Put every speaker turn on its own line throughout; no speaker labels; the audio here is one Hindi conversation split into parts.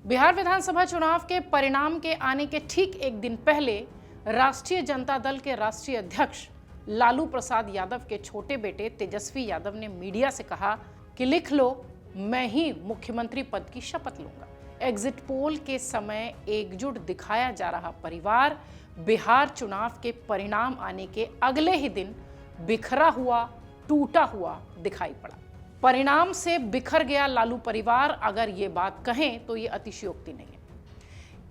बिहार विधानसभा चुनाव के परिणाम के आने के ठीक एक दिन पहले राष्ट्रीय जनता दल के राष्ट्रीय अध्यक्ष लालू प्रसाद यादव के छोटे बेटे तेजस्वी यादव ने मीडिया से कहा कि लिख लो, मैं ही मुख्यमंत्री पद की शपथ लूंगा। एग्जिट पोल के समय एकजुट दिखाया जा रहा परिवार बिहार चुनाव के परिणाम आने के अगले ही दिन बिखरा हुआ, टूटा हुआ दिखाई पड़ा। परिणाम से बिखर गया लालू परिवार, अगर ये बात कहें तो ये अतिशयोक्ति नहीं है।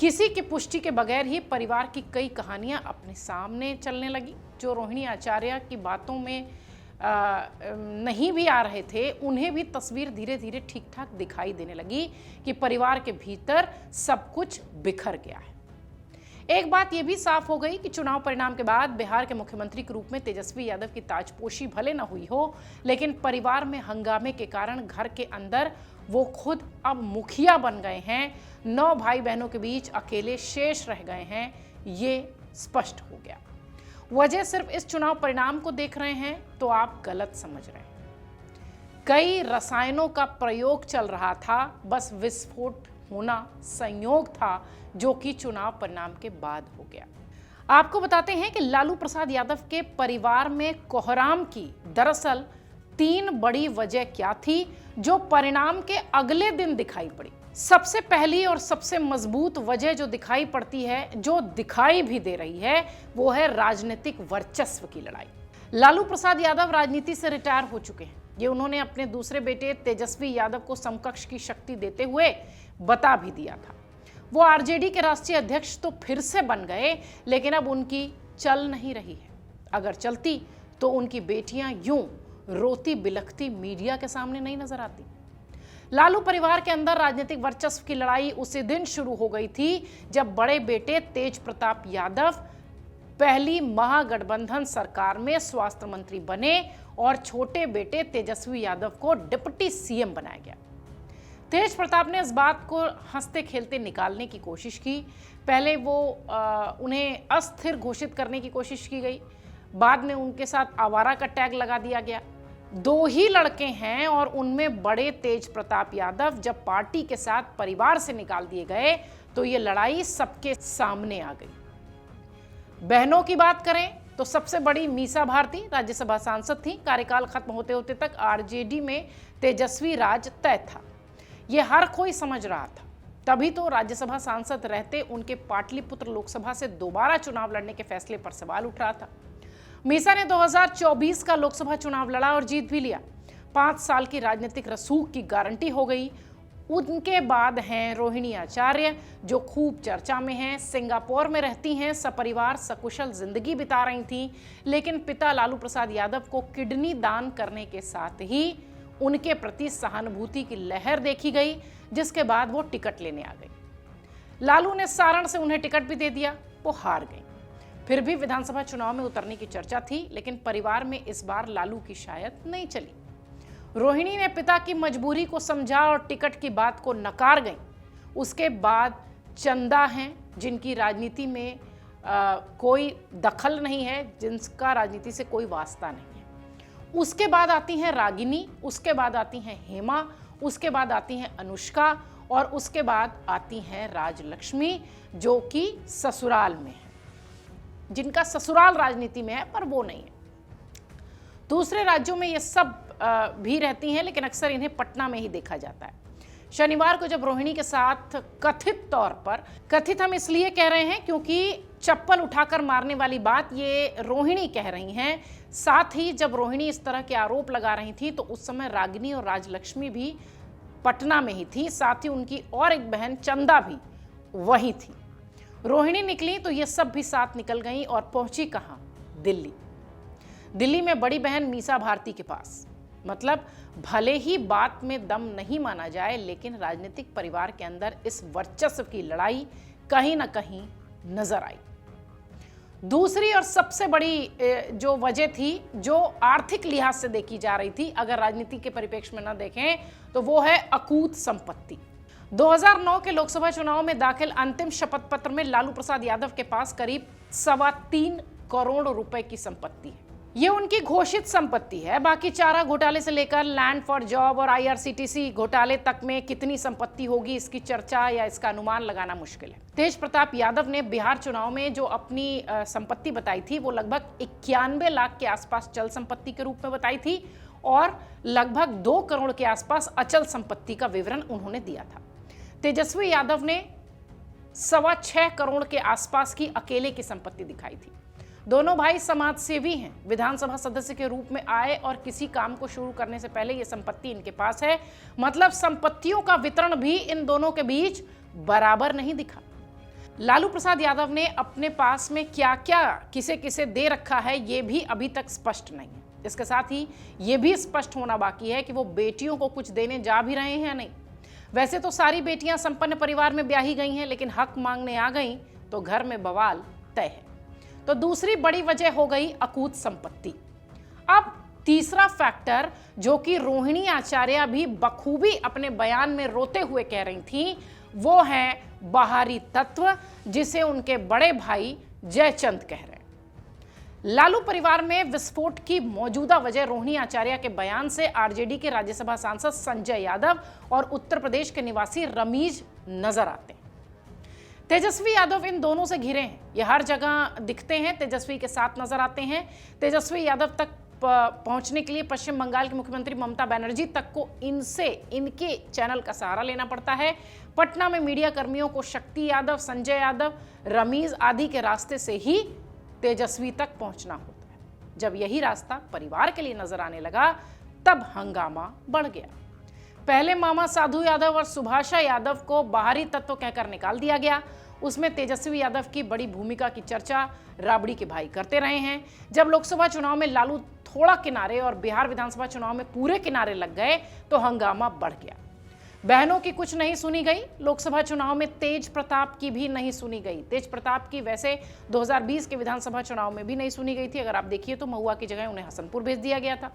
किसी की पुष्टि के बगैर ही परिवार की कई कहानियां अपने सामने चलने लगी। जो रोहिणी आचार्य की बातों में नहीं भी आ रहे थे, उन्हें भी तस्वीर धीरे धीरे ठीक ठाक दिखाई देने लगी कि परिवार के भीतर सब कुछ बिखर गया है। एक बात यह भी साफ हो गई कि चुनाव परिणाम के बाद बिहार के मुख्यमंत्री के रूप में तेजस्वी यादव की ताजपोशी भले न हुई हो, लेकिन परिवार में हंगामे के कारण घर के अंदर वो खुद अब मुखिया बन गए हैं। 9 भाई बहनों के बीच अकेले शेष रह गए हैं, ये स्पष्ट हो गया। वजह सिर्फ इस चुनाव परिणाम को देख रहे हैं तो आप गलत समझ रहे हैं। कई रसायनों का प्रयोग चल रहा था, बस विस्फोट होना संयोग था जो कि चुनाव परिणाम के बाद हो गया। आपको बताते हैं कि लालू प्रसाद यादव के परिवार में कोहराम की दरअसल 3 बड़ी वजह क्या थी जो परिणाम के अगले दिन दिखाई पड़ी। सबसे पहली और सबसे मजबूत वजह जो दिखाई पड़ती है, जो दिखाई भी दे रही है, वो है राजनीतिक वर्चस्व की लड़ाई। लालू प्रसाद यादव राजनीति से रिटायर हो चुके हैं। ये उन्होंने अपने दूसरे बेटे तेजस्वी यादव को समकक्ष की शक्ति देते हुए बता भी दिया था। वो आरजेडी के राष्ट्रीय अध्यक्ष तो फिर से बन गए, लेकिन अब उनकी चल नहीं रही है। अगर चलती तो उनकी बेटियां यूं रोती बिलखती मीडिया के सामने नहीं नजर आती। लालू परिवार के अंदर राजनीतिक वर्चस्व की लड़ाई उसी दिन शुरू हो गई थी जब बड़े बेटे तेज प्रताप यादव पहली महागठबंधन सरकार में स्वास्थ्य मंत्री बने और छोटे बेटे तेजस्वी यादव को डिप्टी सीएम बनाया गया। तेज प्रताप ने इस बात को हंसते खेलते निकालने की कोशिश की। पहले वो उन्हें अस्थिर घोषित करने की कोशिश की गई, बाद में उनके साथ आवारा का टैग लगा दिया गया। 2 ही लड़के हैं और उनमें बड़े तेज प्रताप यादव जब पार्टी के साथ परिवार से निकाल दिए गए तो ये लड़ाई सबके सामने आ गई। बहनों की बात करें तो सबसे बड़ी मीसा भारती राज्यसभा सांसद थी। कार्यकाल खत्म होते होते तक आरजेडी में तेजस्वी राज तय था, ये हर कोई समझ रहा था। तभी तो राज्यसभा सांसद रहते उनके पाटलिपुत्र लोकसभा से दोबारा चुनाव लड़ने के फैसले पर सवाल उठ रहा था। मीसा ने 2024 का लोकसभा चुनाव लड़ा और जीत भी लिया। 5 साल की राजनीतिक रसूख की गारंटी हो गई। उनके बाद हैं रोहिणी आचार्य, जो खूब चर्चा में हैं। सिंगापुर में रहती हैं, सपरिवार सकुशल जिंदगी बिता रही थीं, लेकिन पिता लालू प्रसाद यादव को किडनी दान करने के साथ ही उनके प्रति सहानुभूति की लहर देखी गई, जिसके बाद वो टिकट लेने आ गई। लालू ने सारण से उन्हें टिकट भी दे दिया, वो हार गई। फिर भी विधानसभा चुनाव में उतरने की चर्चा थी, लेकिन परिवार में इस बार लालू की शायद नहीं चली। रोहिणी ने पिता की मजबूरी को समझा और टिकट की बात को नकार गई। उसके बाद चंदा हैं, जिनकी राजनीति में कोई दखल नहीं है, जिनका राजनीति से कोई वास्ता नहीं है। उसके बाद आती हैं रागिनी, उसके बाद आती हैं हेमा, उसके बाद आती हैं अनुष्का और उसके बाद आती हैं राजलक्ष्मी, जो कि ससुराल में है, जिनका ससुराल राजनीति में है पर वो नहीं है। दूसरे राज्यों में ये सब भी रहती हैं, लेकिन अक्सर इन्हें पटना में ही देखा जाता है। शनिवार को जब रोहिणी के साथ कथित तौर पर, कथित हम इसलिए कह रहे हैं क्योंकि चप्पल उठाकर मारने वाली बात ये रोहिणी कह रही हैं, साथ ही जब रोहिणी इस तरह के आरोप लगा रही थी तो उस समय रागिनी और राजलक्ष्मी भी पटना में ही थी, साथ ही उनकी और एक बहन चंदा भी वहीं थी। रोहिणी निकली तो ये सब भी साथ निकल गई और पहुंची कहां? दिल्ली। दिल्ली में बड़ी बहन मीसा भारती के पास। मतलब भले ही बात में दम नहीं माना जाए, लेकिन राजनीतिक परिवार के अंदर इस वर्चस्व की लड़ाई कहीं ना कहीं नजर आई। दूसरी और सबसे बड़ी जो वजह थी, जो आर्थिक लिहाज से देखी जा रही थी, अगर राजनीति के परिप्रेक्ष्य में न देखें तो वो है अकूत संपत्ति। 2009 के लोकसभा चुनाव में दाखिल अंतिम शपथ पत्र में लालू प्रसाद यादव के पास करीब 3.25 करोड़ रुपए की संपत्ति है। ये उनकी घोषित संपत्ति है। बाकी चारा घोटाले से लेकर लैंड फॉर जॉब और IRCTC घोटाले तक में कितनी संपत्ति होगी, इसकी चर्चा या इसका अनुमान लगाना मुश्किल है। तेज प्रताप यादव ने बिहार चुनाव में जो अपनी संपत्ति बताई थी वो लगभग 91 लाख के आसपास चल संपत्ति के रूप में बताई थी और लगभग 2 करोड़ के आसपास अचल संपत्ति का विवरण उन्होंने दिया था। तेजस्वी यादव ने 6.25 करोड़ के आसपास की अकेले की संपत्ति दिखाई थी। दोनों भाई समाज सेवी हैं, विधानसभा सदस्य के रूप में आए और किसी काम को शुरू करने से पहले ये संपत्ति इनके पास है। मतलब संपत्तियों का वितरण भी इन दोनों के बीच बराबर नहीं दिखा। लालू प्रसाद यादव ने अपने पास में क्या क्या किसे किसे दे रखा है ये भी अभी तक स्पष्ट नहीं है। इसके साथ ही ये भी स्पष्ट होना बाकी है कि वो बेटियों को कुछ देने जा भी रहे हैं या नहीं। वैसे तो सारी बेटियां संपन्न परिवार में ब्याही गई हैं, लेकिन हक मांगने आ गई तो घर में बवाल तय है। तो दूसरी बड़ी वजह हो गई अकूत संपत्ति। अब तीसरा फैक्टर जो कि रोहिणी आचार्य भी बखूबी अपने बयान में रोते हुए कह रही थी, वो है बाहरी तत्व, जिसे उनके बड़े भाई जयचंद कह रहे हैं। लालू परिवार में विस्फोट की मौजूदा वजह रोहिणी आचार्य के बयान से आरजेडी के राज्यसभा सांसद संजय यादव और उत्तर प्रदेश के निवासी रमीज नजर आते हैं। तेजस्वी यादव इन दोनों से घिरे हैं, ये हर जगह दिखते हैं, तेजस्वी के साथ नजर आते हैं। तेजस्वी यादव तक पहुंचने के लिए पश्चिम बंगाल की मुख्यमंत्री ममता बनर्जी तक को इनके चैनल का सहारा लेना पड़ता है। पटना में मीडिया कर्मियों को शक्ति यादव, संजय यादव, रमीज आदि के रास्ते से ही तेजस्वी तक पहुंचना होता है। जब यही रास्ता परिवार के लिए नजर आने लगा तब हंगामा बढ़ गया। पहले मामा साधु यादव और सुभाषा यादव को बाहरी तत्व कहकर निकाल दिया गया। उसमें तेजस्वी यादव की बड़ी भूमिका की चर्चा राबड़ी के भाई करते रहे हैं। जब लोकसभा चुनाव में लालू थोड़ा किनारे और बिहार विधानसभा चुनाव में पूरे किनारे लग गए तो हंगामा बढ़ गया। बहनों की कुछ नहीं सुनी गई। लोकसभा चुनाव में तेज प्रताप की भी नहीं सुनी गई। तेज प्रताप की वैसे 2020 के विधानसभा चुनाव में भी नहीं सुनी गई थी। अगर आप देखिए तो महुआ की जगह उन्हें हसनपुर भेज दिया गया था।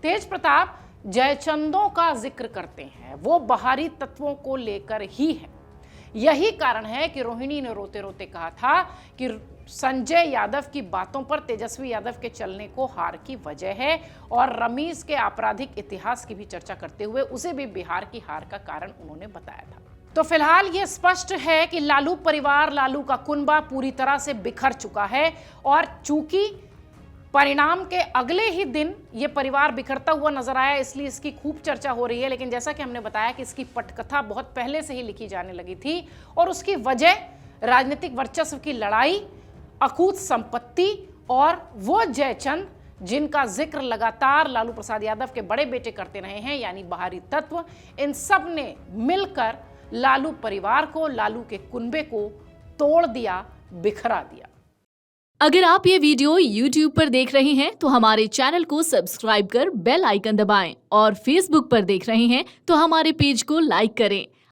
तेज प्रताप जयचंदों का जिक्र करते हैं, वो बाहरी तत्वों को लेकर ही है। यही कारण है कि रोहिणी ने रोते रोते कहा था कि संजय यादव की बातों पर तेजस्वी यादव के चलने को हार की वजह है, और रमीज के आपराधिक इतिहास की भी चर्चा करते हुए उसे भी बिहार की हार का कारण उन्होंने बताया था। तो फिलहाल ये स्पष्ट है कि लालू परिवार, लालू का कुनबा पूरी तरह से बिखर चुका है, और चूंकि परिणाम के अगले ही दिन ये परिवार बिखरता हुआ नजर आया, इसलिए इसकी खूब चर्चा हो रही है। लेकिन जैसा कि हमने बताया कि इसकी पटकथा बहुत पहले से ही लिखी जाने लगी थी, और उसकी वजह राजनीतिक वर्चस्व की लड़ाई, अकूत संपत्ति और वो जयचंद जिनका जिक्र लगातार लालू प्रसाद यादव के बड़े बेटे करते रहे हैं, यानी बाहरी तत्व, इन सब ने मिलकर लालू परिवार को, लालू के कुनबे को तोड़ दिया, बिखरा दिया।
अगर आप ये वीडियो YouTube पर देख रहे हैं तो हमारे चैनल को सब्सक्राइब कर बेल आइकन दबाएं, और Facebook पर देख रहे हैं तो हमारे पेज को लाइक करें।